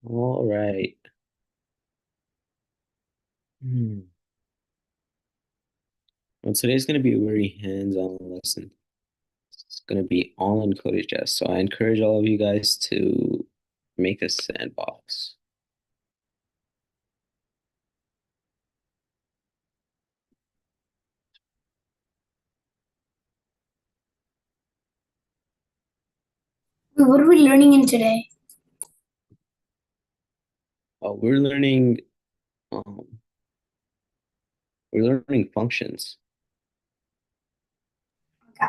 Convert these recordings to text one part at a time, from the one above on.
All right. Hmm. Well, today's going to be a very hands-on lesson. It's going to be all in Code.js. So I encourage all of you guys to make a sandbox. What are we learning in today? We're learning um, we're learning functions. Okay.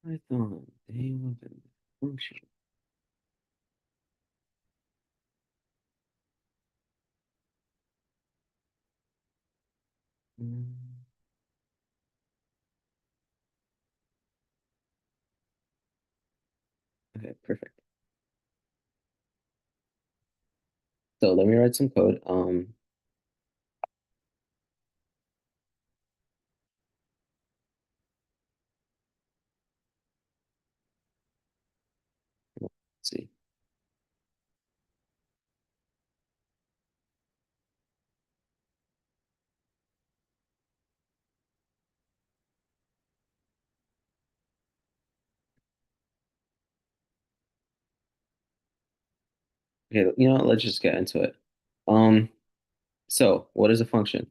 Python, day 11, function. Mm, Okay, perfect. So let me write some code. Let's see. Okay, let's just get into it. Um, so what is a function?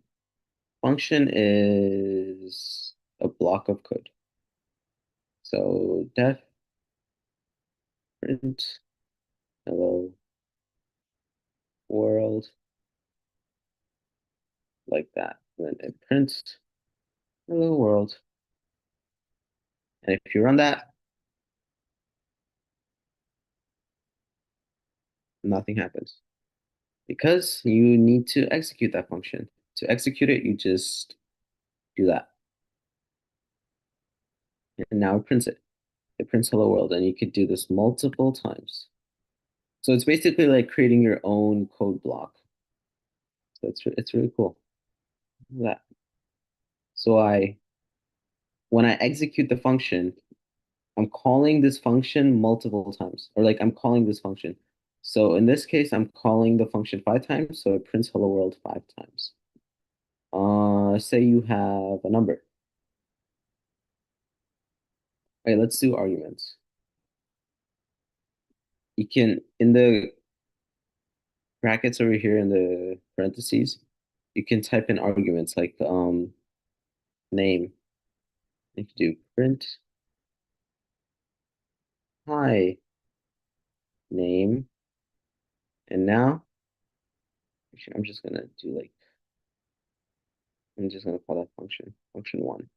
Function is a block of code. So def print hello world like that. And then it prints hello world. And if you run that, nothing happens because you need to execute that function. To execute it, you just do that. And now it prints it. It prints hello world. And you could do this multiple times. So it's basically like creating your own code block. So it's really cool. Look at that. So when I execute the function, I'm calling this function multiple times, or like I'm calling this function. So in this case, I'm calling the function 5 times, so it prints hello world 5 times. Say you have a number. Okay, let's do arguments. You can, in the brackets over here in the parentheses, you can type in arguments like name. You can do print hi name, and now actually, I'm just gonna call that function one.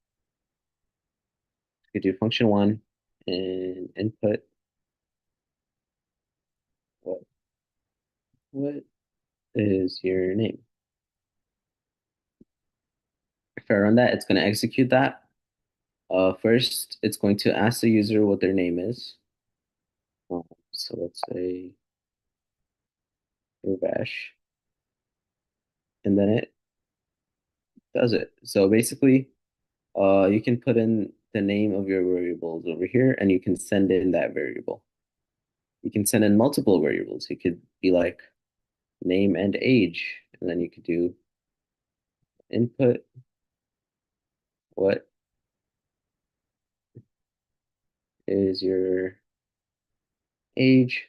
You could do function one and input what what is your name? If I run that, it's going to execute that. First, it's going to ask the user what their name is. So let's say Urvash, and then it does it. So basically, you can put in the name of your variables over here, and you can send in that variable. You can send in multiple variables. It could be like name and age, and then you could do input what is your age.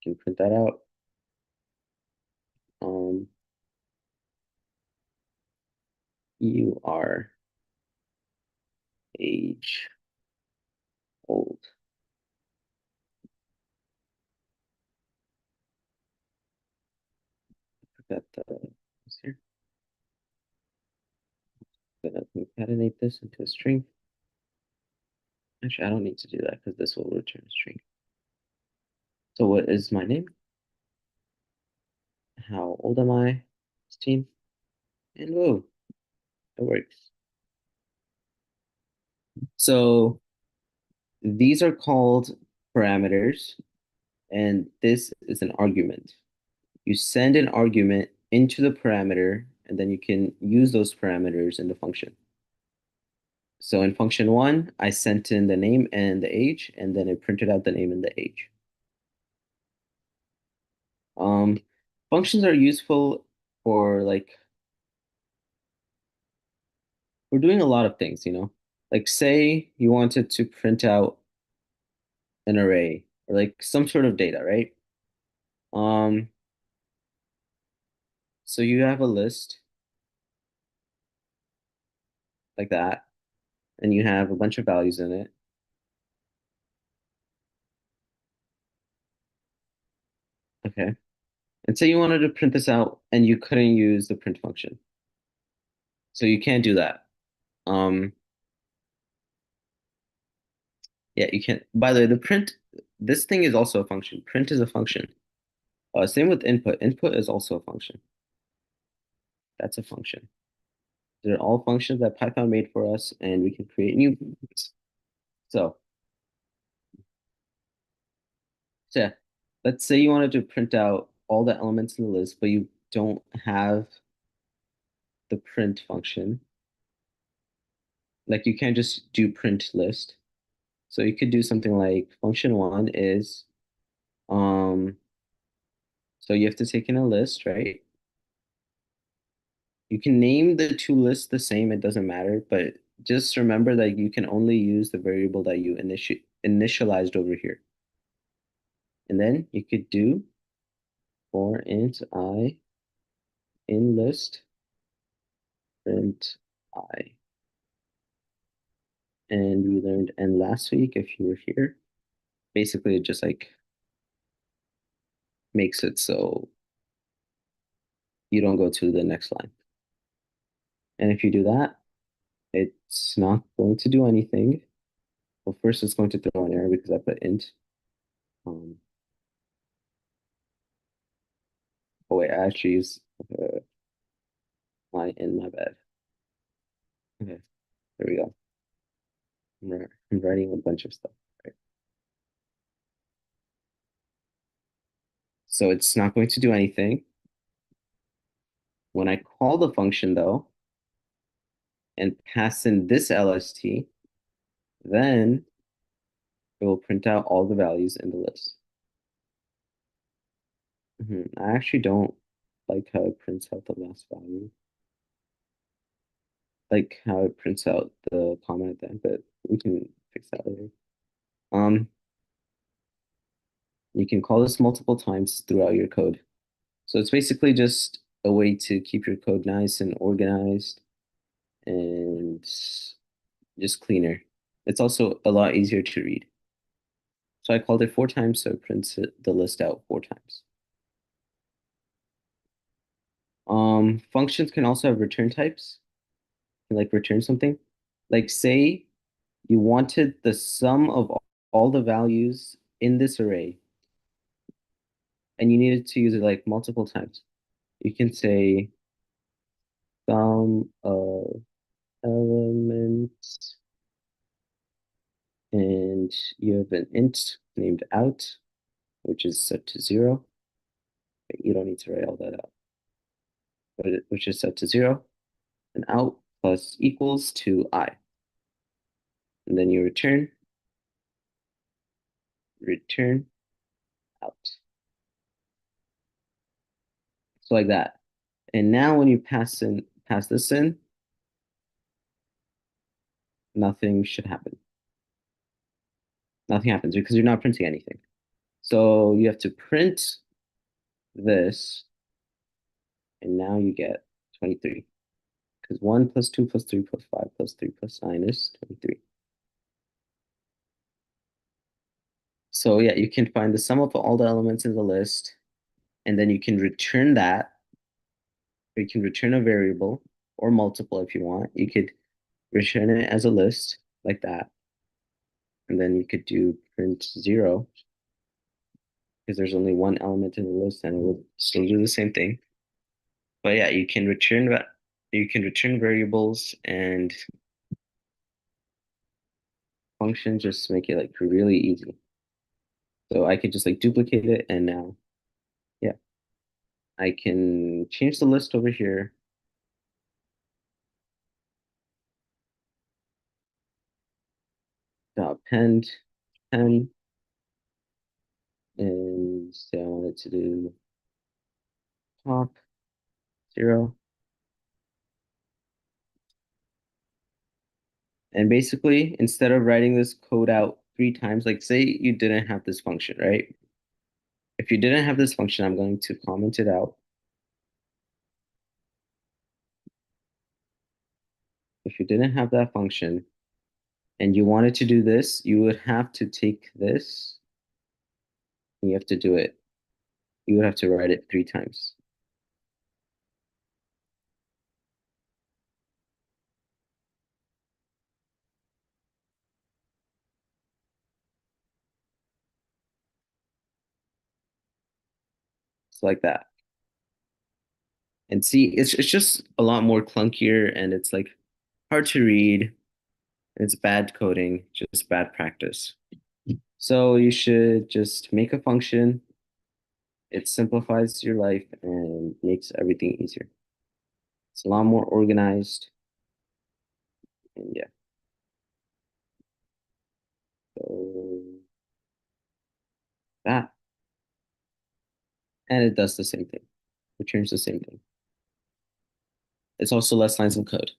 You can print that out. Um, you are age old. Forgot this here. Gonna concatenate this into a string. Actually, I don't need to do that because this will return a string. So what is my name? How old am I? 16. And whoa, it works. So these are called parameters, and this is an argument. You send an argument into the parameter, and then you can use those parameters in the function. So in function one, I sent in the name and the age, and then it printed out the name and the age. Um, Functions are useful for like we're doing a lot of things, you know. Like say you wanted to print out an array or like some sort of data, right? Um, so you have a list like that, and you have a bunch of values in it. Okay. And say you wanted to print this out and you couldn't use the print function. So you can't do that. Um, yeah, you can't. By the way, the print, this thing is also a function. Print is a function. Same with input. Input is also a function. That's a function. They're all functions that Python made for us, and we can create new functions. So, so yeah, let's say you wanted to print out all the elements in the list, but you don't have the print function. Like you can't just do print list. So you could do something like function one is, um, so you have to take in a list, right? You can name the two lists the same, it doesn't matter, but just remember that you can only use the variable that you initialized over here. And then you could do for int I in list print I. And we learned n last week if you were here. Basically, it just like makes it so you don't go to the next line. And if you do that, it's not going to do anything. Well, first it's going to throw an error because I put int. Um, oh wait, I actually use my in my bed. Okay, there we go. I'm writing a bunch of stuff. Right? So it's not going to do anything. When I call the function though, and pass in this LST, then it will print out all the values in the list. I actually don't like how it prints out the last value. Like how it prints out the comma at the end, but we can fix that later. Um, you can call this multiple times throughout your code. So it's basically just a way to keep your code nice and organized and just cleaner. It's also a lot easier to read. So I called it 4 times, so it prints the list out 4 times. Functions can also have return types, can like return something. Like say you wanted the sum of all the values in this array, and you needed to use it like multiple times. You can say sum of elements, and you have an int named out, which is set to 0. You don't need to write all that out, but which is set to 0, and out plus equals to I. And then you return out. So like that. And now when you pass this in, nothing should happen. Nothing happens because you're not printing anything. So you have to print this, and now you get 23. Because 1 plus 2 plus 3 plus 5 plus 3 plus 9 is 23. So yeah, you can find the sum of all the elements in the list, and then you can return that, or you can return a variable or multiple if you want. You could return it as a list like that. And then you could do print 0 because there's only one element in the list and it will still do the same thing. But yeah, you can return that. you can return variables and functions, just make it like really easy. So I could just like duplicate it and now, yeah, I can change the list over here. Append 10 and say I wanted to do top 0. And basically, instead of writing this code out 3 times, like say you didn't have this function, right? If you didn't have this function, I'm going to comment it out. If you didn't have that function and you wanted to do this, you would have to take this and you have to do it. You would have to write it 3 times. It's like that. And see, it's just a lot more clunkier and it's like hard to read. It's bad coding, just bad practice. So you should just make a function. It simplifies your life and makes everything easier. It's a lot more organized. And yeah. So that. And it does the same thing. Returns the same thing. It's also less lines of code.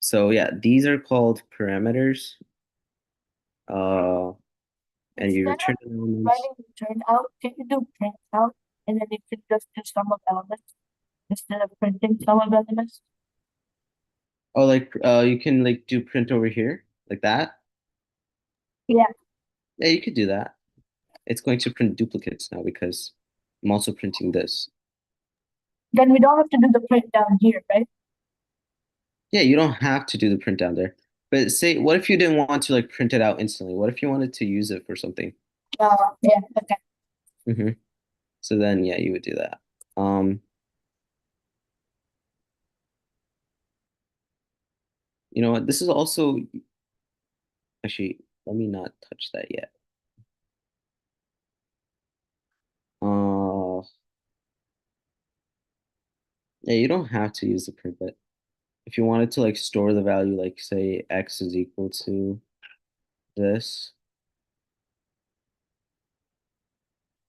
So yeah, these are called parameters. Uh, and you Instead return of elements. writing return out, can you do print out and then you can just do sum of elements instead of printing sum of elements? Oh, like you can like do print over here like that. Yeah, Yeah, you could do that. It's going to print duplicates now because I'm also printing this. then we don't have to do the print down here, right? Yeah, you don't have to do the print down there. But say, what if you didn't want to like print it out instantly? What if you wanted to use it for something? Yeah, okay. Hmm. So then, yeah, you would do that. You know what? This is also actually, let me not touch that yet. Uh, yeah, you don't have to use the print, but if you wanted to like store the value, like say x is equal to this,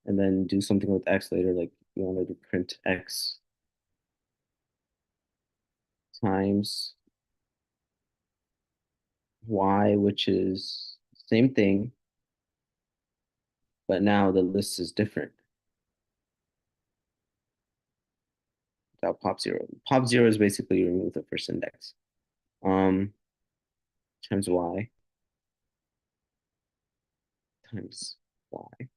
and then do something with x later, like you wanted to print x times y, which is same thing, but now the list is different without pop zero. Pop zero is basically you remove the first index. Um, times y times y.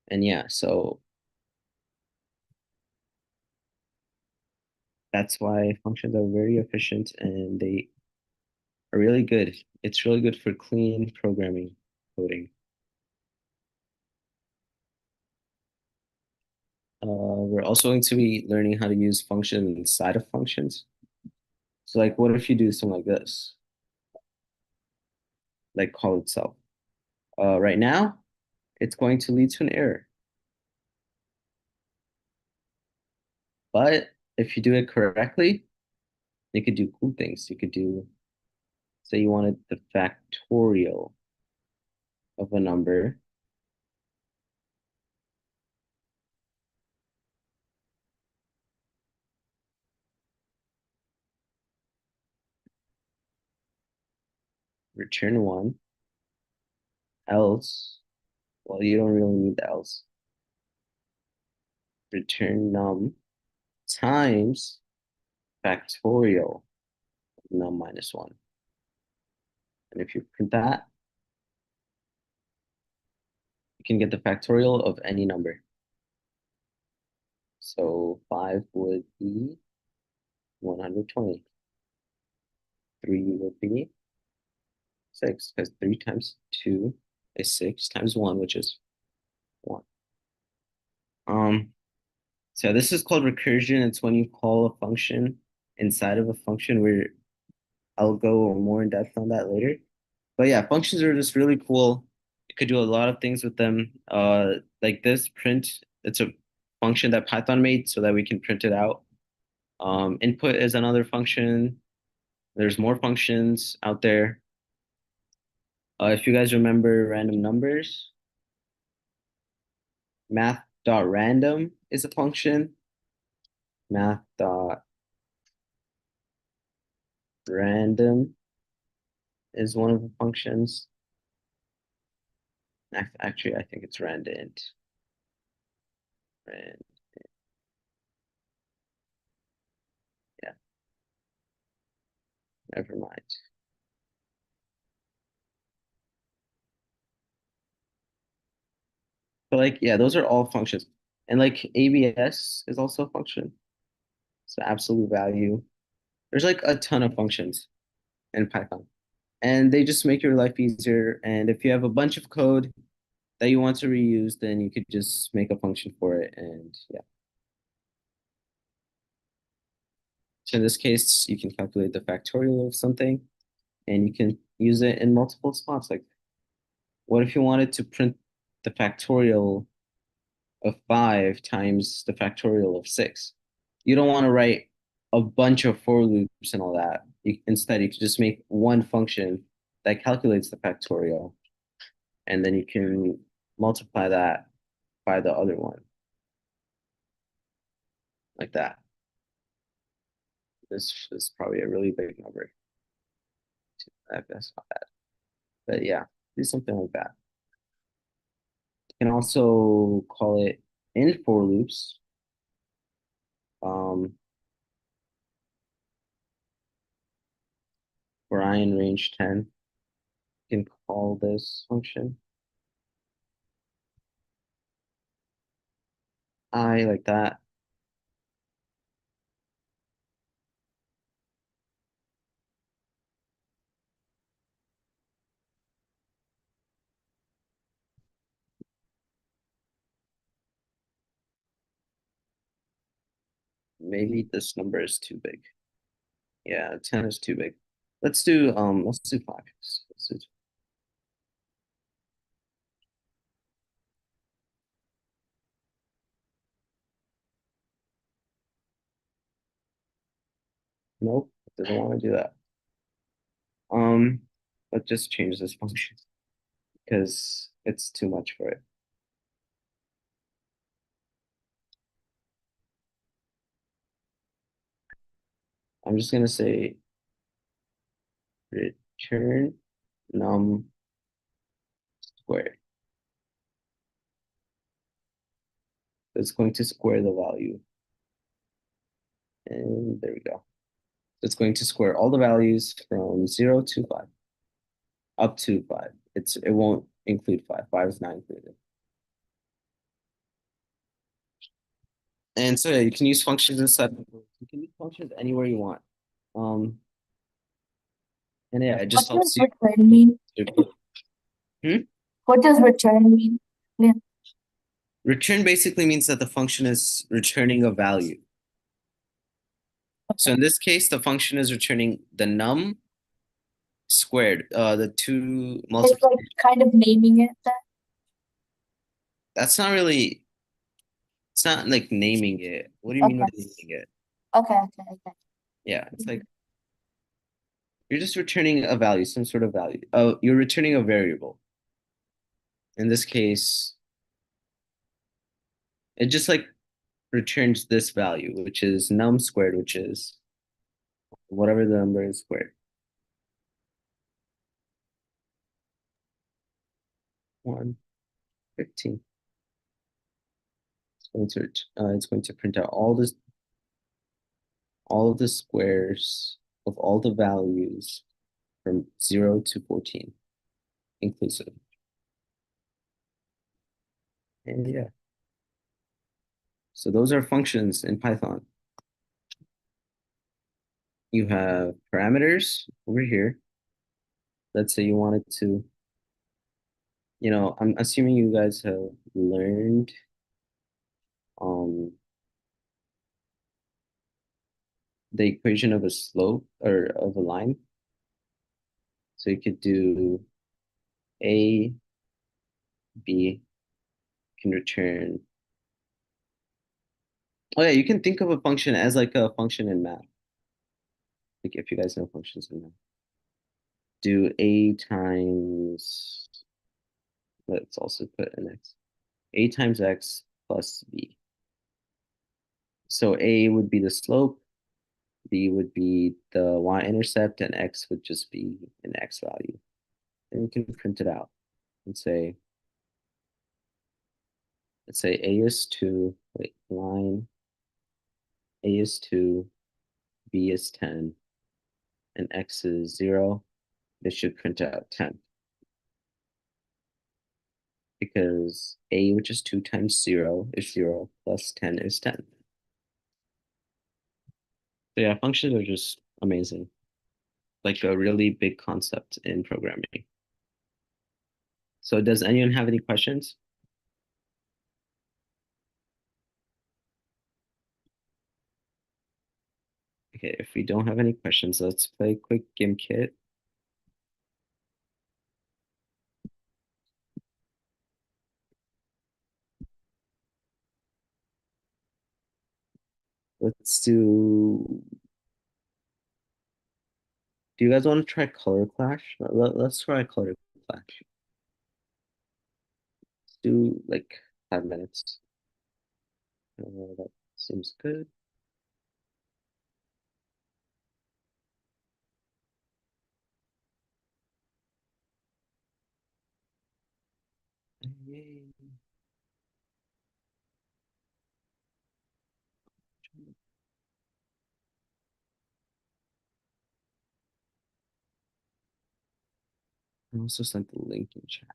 And yeah, so that's why functions are very efficient and they are really good. It's really good for clean programming coding. We're also going to be learning how to use functions inside of functions. So like, what if you do something like this, like call itself? Right now, it's going to lead to an error. But if you do it correctly, you could do cool things. You could do, say you wanted the factorial of a number. Return 1, else, well, you don't really need the else. Return num times factorial of num minus 1. And if you print that, you can get the factorial of any number. So 5 would be 120. 3 would be 6, because 3 times 2 is 6 times 1, which is 1. Um, So this is called recursion. It's when you call a function inside of a function where I'll go more in depth on that later. But yeah, functions are just really cool. You could do a lot of things with them. Like this print, it's a function that Python made so that we can print it out. Input is another function. There's more functions out there. If you guys remember random numbers, math.random is a function. Math.random is one of the functions. Actually, I think it's randint. Rand, yeah, never mind. But like, yeah, those are all functions. And like ABS is also a function. It's the absolute value. There's like a ton of functions in Python. And they just make your life easier. And if you have a bunch of code that you want to reuse, then you could just make a function for it. And yeah. So in this case, you can calculate the factorial of something and you can use it in multiple spots. Like, what if you wanted to print the factorial of 5 times the factorial of 6? You don't want to write a bunch of for loops and all that. Instead, you can just make one function that calculates the factorial, and then you can multiply that by the other one, like that. This is probably a really big number. That's not bad. But yeah, do something like that. You can also call it in for loops. For I in range 10, you can call this function I like that. Maybe this number is too big. Yeah, 10 is too big. Let's do 5. Let's do Nope, it doesn't want to do that. Let's just change this function because it's too much for it. I'm just gonna say return num squared. It's going to square the value. And there we go. It's going to square all the values from 0 to 5, up to 5. It won't include 5. 5 is not included. And so yeah, you can use functions inside. You can use functions anywhere you want. Um, and yeah, it just What does helps you. return mean? Hmm? What does return mean? Yeah. Return basically means that the function is returning a value. So in this case, the function is returning the num squared, the two It's multiplication. like kind of naming it then. That's not really, it's not like naming it. What do you mean by Okay. naming it? Okay. Yeah, it's like you're just returning a value, some sort of value. Oh, you're returning a variable. In this case, it just like returns this value, which is num squared, which is whatever the number is squared. 115. It's going to print out all of the squares of all the values from 0 to 14 inclusive. And yeah. So those are functions in Python. You have parameters over here. Let's say you wanted to, I'm assuming you guys have learned the equation of a slope or of a line. So you could do A, B can return. Oh yeah, you can think of a function as like a function in math. Like if you guys know functions in math. Do A times, let's also put an X. A times X plus B. So A would be the slope, B would be the y-intercept, and X would just be an X value. And you can print it out and say, let's say A is 2, wait, line, A is 2, B is 10, and X is 0. This should print out 10. Because A, which is 2 times 0, is 0, plus 10 is 10. So yeah, functions are just amazing. Like a really big concept in programming. So does anyone have any questions? Okay, if we don't have any questions, let's play a quick Gimkit. Let's do you guys want to try Color Clash? Let's try Color Clash. Let's do like 5 minutes. That seems good. Yay. I also sent the link in chat.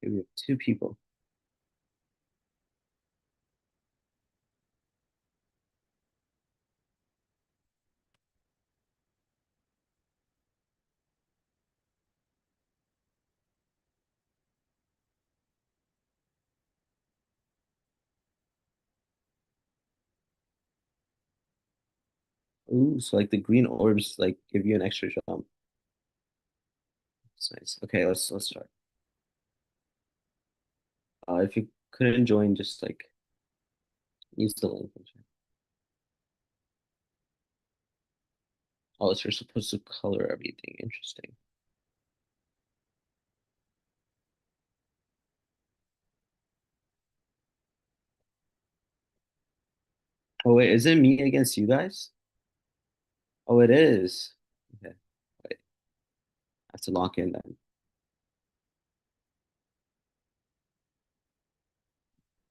Okay, we have 2 people. Ooh, so like the green orbs like give you an extra jump. That's nice. Okay, let's start. If you couldn't join, just like use the link in chat. Oh, so you're supposed to color everything. Interesting. Oh wait, is it me against you guys? Oh, it is. Okay, wait, I have to lock in then.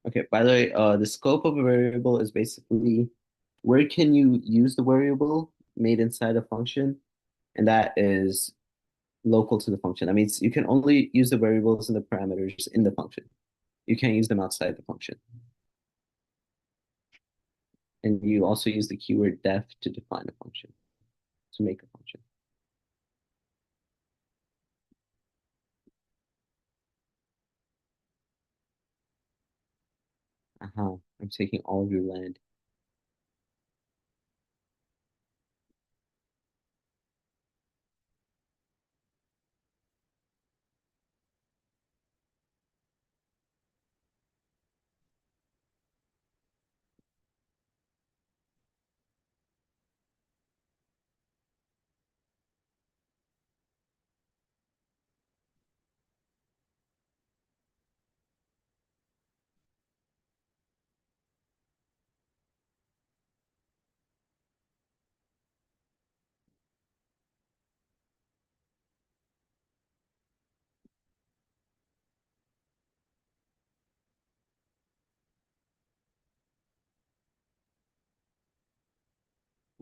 Okay, by the way, the scope of a variable is basically where can you use the variable made inside a function, and that is local to the function. That means you can only use the variables and the parameters in the function. You can't use them outside the function. And you also use the keyword def to define a function, to make a function. Uh-huh. I'm taking all of your land.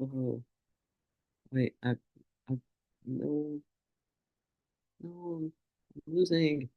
Oh, wait, I, no, no, I'm losing.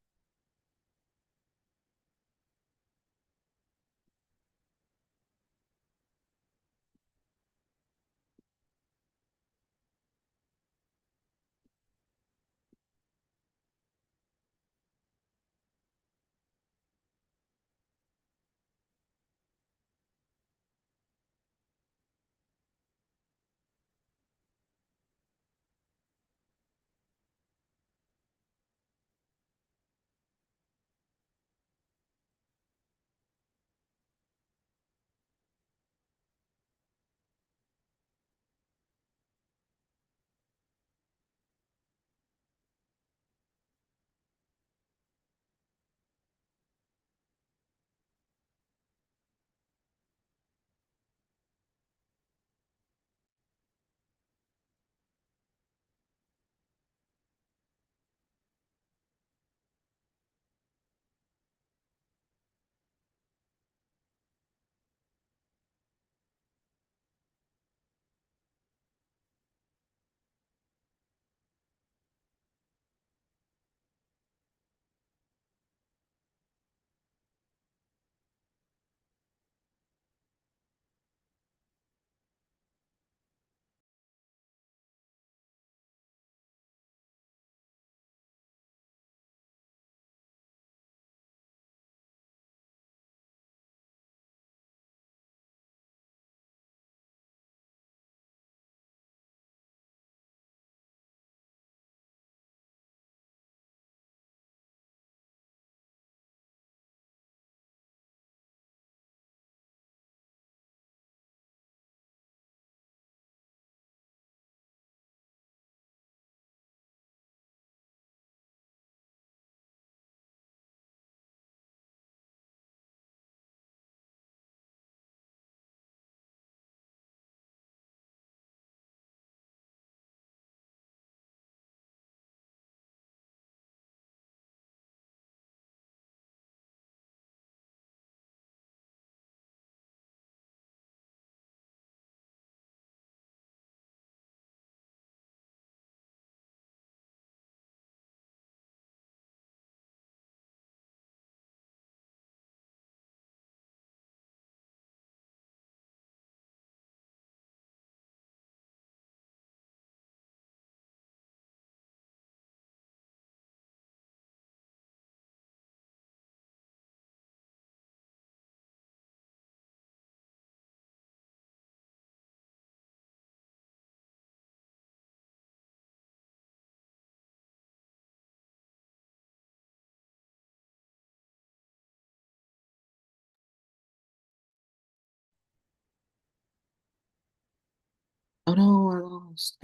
almost.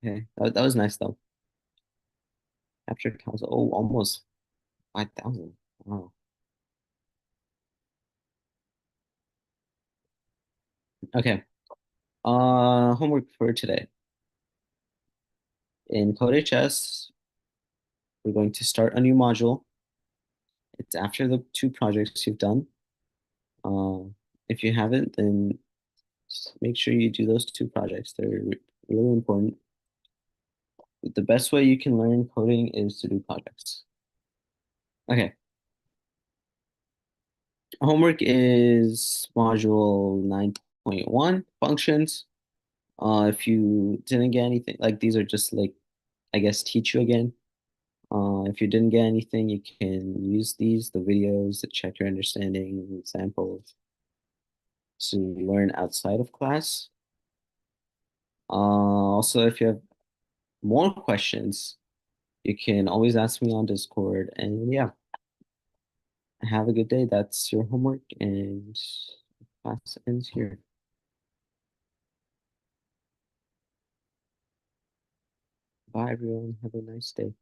Okay, that was nice though. Capture counts. Oh, almost 5,000. Wow. Okay. Homework for today. In CodeHS, we're going to start a new module. It's after the two projects you've done. Uh, if you haven't, then just make sure you do those two projects. They're really important. The best way you can learn coding is to do projects. Okay. Homework is module 9.1 functions. If you didn't get anything, like these are just like, I guess, teach you again. If you didn't get anything, you can use these, the videos, to check your understanding, examples, to learn outside of class. Also, if you have more questions, you can always ask me on Discord. And yeah, have a good day. That's your homework, and class ends here. Bye, everyone. Have a nice day.